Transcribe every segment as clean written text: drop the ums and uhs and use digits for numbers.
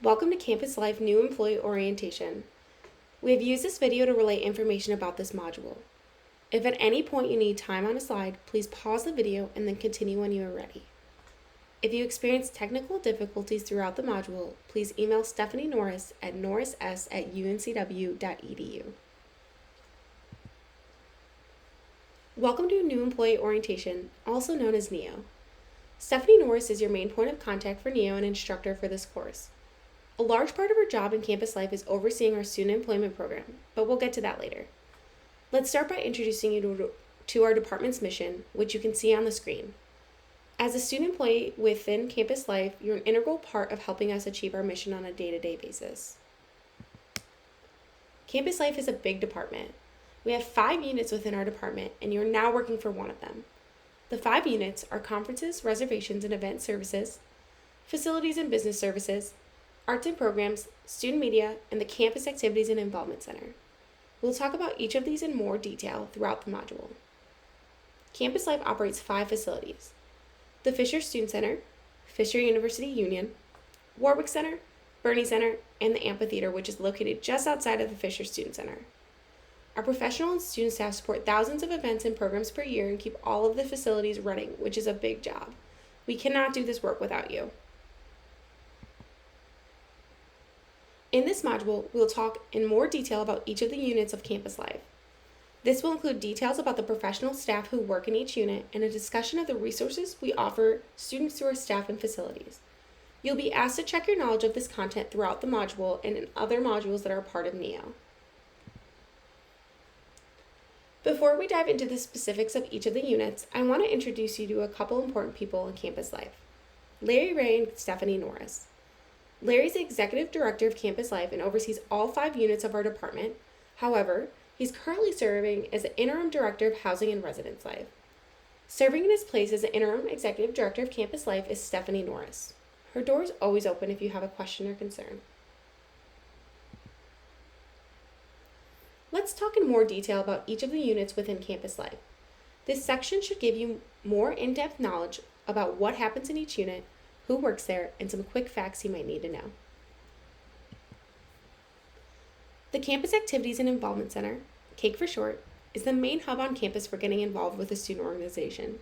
Welcome to Campus Life New Employee Orientation. We have used this video to relay information about this module. If at any point you need time on a slide, please pause the video and then continue when you are ready. If you experience technical difficulties throughout the module, please email Stephanie Norris at norris@uncw.edu. Welcome to New Employee Orientation, also known as NEO. Stephanie Norris is your main point of contact for NEO and instructor for this course. A large part of our job in campus life is overseeing our student employment program, but we'll get to that later. Let's start by introducing you to our department's mission, which you can see on the screen. As a student employee within campus life, you're an integral part of helping us achieve our mission on a day-to-day basis. Campus life is a big department. We have 5 units within our department, and you're now working for one of them. The 5 units are Conferences, Reservations, and Event Services, Facilities and Business Services, Arts and Programs, Student Media, and the Campus Activities and Involvement Center. We'll talk about each of these in more detail throughout the module. Campus Life operates 5 facilities: the Fisher Student Center, Fisher University Union, Warwick Center, Burney Center, and the Amphitheater, which is located just outside of the Fisher Student Center. Our professional and student staff support thousands of events and programs per year and keep all of the facilities running, which is a big job. We cannot do this work without you. In this module, we'll talk in more detail about each of the units of campus life. This will include details about the professional staff who work in each unit and a discussion of the resources we offer students through our staff and facilities. You'll be asked to check your knowledge of this content throughout the module and in other modules that are part of NEO. Before we dive into the specifics of each of the units, I want to introduce you to a couple important people in campus life: Larry Ray and Stephanie Norris. Larry is the Executive Director of Campus Life and oversees all 5 units of our department. However, he's currently serving as the Interim Director of Housing and Residence Life. Serving in his place as the Interim Executive Director of Campus Life is Stephanie Norris. Her door is always open if you have a question or concern. Let's talk in more detail about each of the units within Campus Life. This section should give you more in-depth knowledge about what happens in each unit, who works there, and some quick facts you might need to know. The Campus Activities and Involvement Center, CAIC for short, is the main hub on campus for getting involved with a student organization.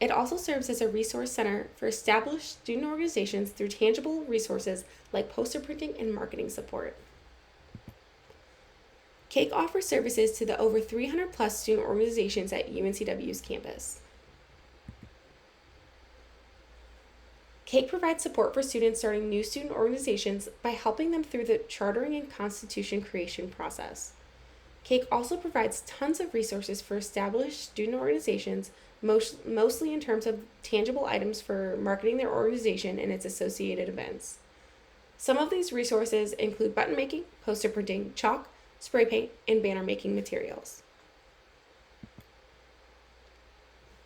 It also serves as a resource center for established student organizations through tangible resources like poster printing and marketing support. CAIC offers services to the over 300 plus student organizations at UNCW's campus. CAIC provides support for students starting new student organizations by helping them through the chartering and constitution creation process. CAIC also provides tons of resources for established student organizations, mostly in terms of tangible items for marketing their organization and its associated events. Some of these resources include button making, poster printing, chalk, spray paint, and banner making materials.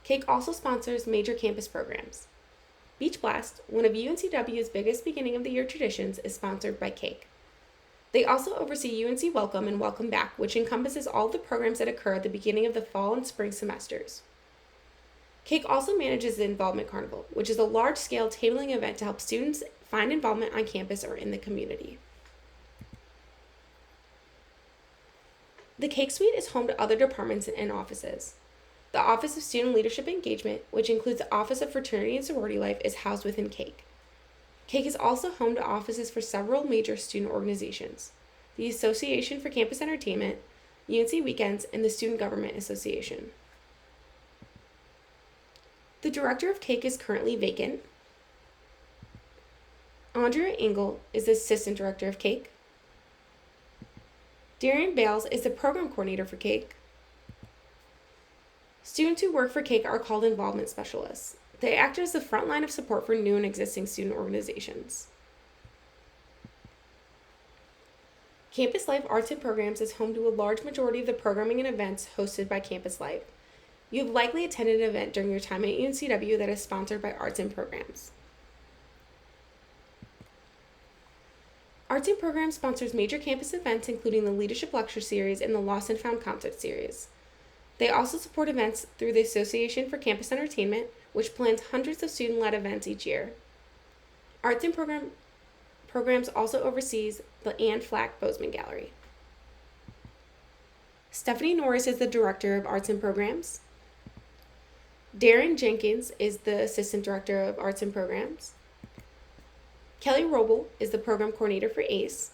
CAIC also sponsors major campus programs. Beach Blast, one of UNCW's biggest beginning of the year traditions, is sponsored by CAIC. They also oversee UNC Welcome and Welcome Back, which encompasses all of the programs that occur at the beginning of the fall and spring semesters. CAIC also manages the Involvement Carnival, which is a large-scale tabling event to help students find involvement on campus or in the community. The CAIC Suite is home to other departments and offices. The Office of Student Leadership Engagement, which includes the Office of Fraternity and Sorority Life, is housed within CAIC. CAIC is also home to offices for several major student organizations: the Association for Campus Entertainment, UNC Weekends, and the Student Government Association. The director of CAIC is currently vacant. Andrea Engel is the assistant director of CAIC. Darian Bales is the program coordinator for CAIC. Students who work for CAIC are called involvement specialists. They act as the front line of support for new and existing student organizations. Campus Life Arts and Programs is home to a large majority of the programming and events hosted by Campus Life. You have likely attended an event during your time at UNCW that is sponsored by Arts and Programs. Arts and Programs sponsors major campus events including the Leadership Lecture Series and the Lost and Found Concert Series. They also support events through the Association for Campus Entertainment, which plans hundreds of student-led events each year. Arts and Program Programs also oversees the Anne Flack Bozeman Gallery. Stephanie Norris is the Director of Arts and Programs. Darren Jenkins is the Assistant Director of Arts and Programs. Kelly Roble is the Program Coordinator for ACE.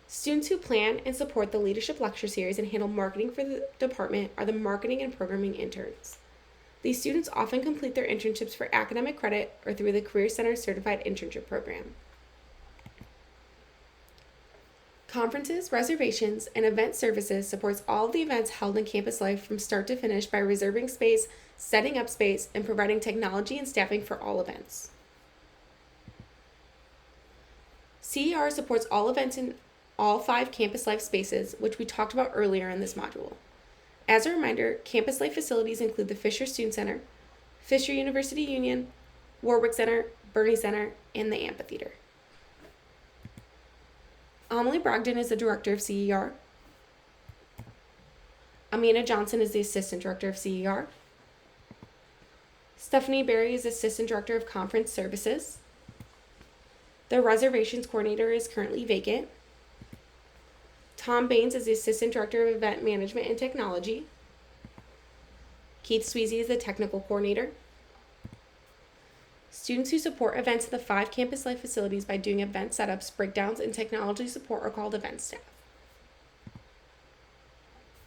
Students who plan and support the Leadership Lecture Series and handle marketing for the department are the Marketing and Programming interns. These students often complete their internships for academic credit or through the Career Center Certified Internship Program. Conferences, Reservations, and Event Services supports all of the events held in campus life from start to finish by reserving space, setting up space, and providing technology and staffing for all events. CER supports all events in all 5 campus life spaces, which we talked about earlier in this module. As a reminder, campus life facilities include the Fisher Student Center, Fisher University Union, Warwick Center, Bernie Center, and the amphitheater. Amelie Brogdon is the Director of CER. Amanda Johnson is the Assistant Director of CER. Stephanie Berry is Assistant Director of Conference Services. The Reservations Coordinator is currently vacant. Tom Baynes is the Assistant Director of Event Management and Technology. Keith Sweezy is the Technical Coordinator. Students who support events in the 5 campus life facilities by doing event setups, breakdowns, and technology support are called event staff.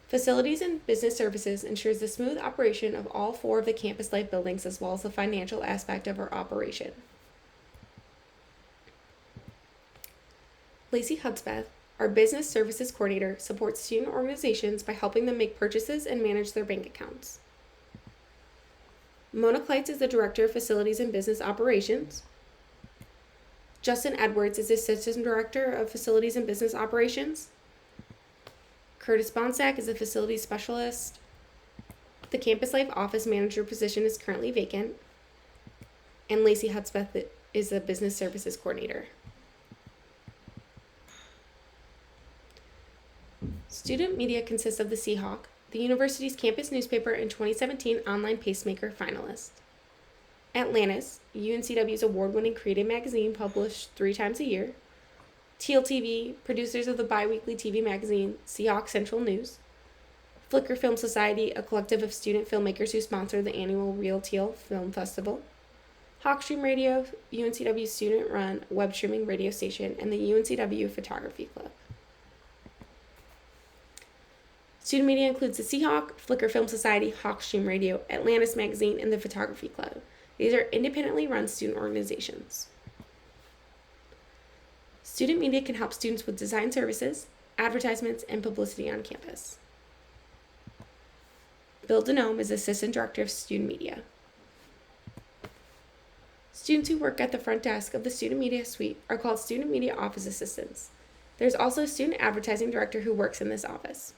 Facilities and Business Services ensures the smooth operation of all 4 of the campus life buildings as well as the financial aspect of our operation. Lacey Hudspeth, our Business Services Coordinator, supports student organizations by helping them make purchases and manage their bank accounts. Mona Kleitz is the Director of Facilities and Business Operations. Justin Edwards is the Assistant Director of Facilities and Business Operations. Curtis Bonsack is the Facilities Specialist. The Campus Life Office Manager position is currently vacant. And Lacey Hudspeth is the Business Services Coordinator. Student media consists of the Seahawk, the university's campus newspaper and 2017 online pacemaker finalist. Atlantis, UNCW's award-winning creative magazine published 3 times a year. Teal TV, producers of the bi-weekly TV magazine Seahawk Central News. Flickr Film Society, a collective of student filmmakers who sponsor the annual Real Teal Film Festival. Hawkstream Radio, UNCW's student-run web streaming radio station, and the UNCW Photography Club. Student media includes the Seahawk, Flickr Film Society, Hawkstream Radio, Atlantis Magazine, and the Photography Club. These are independently run student organizations. Student media can help students with design services, advertisements, and publicity on campus. Bill Denome is Assistant Director of Student Media. Students who work at the front desk of the Student Media Suite are called Student Media Office Assistants. There's also a Student Advertising Director who works in this office.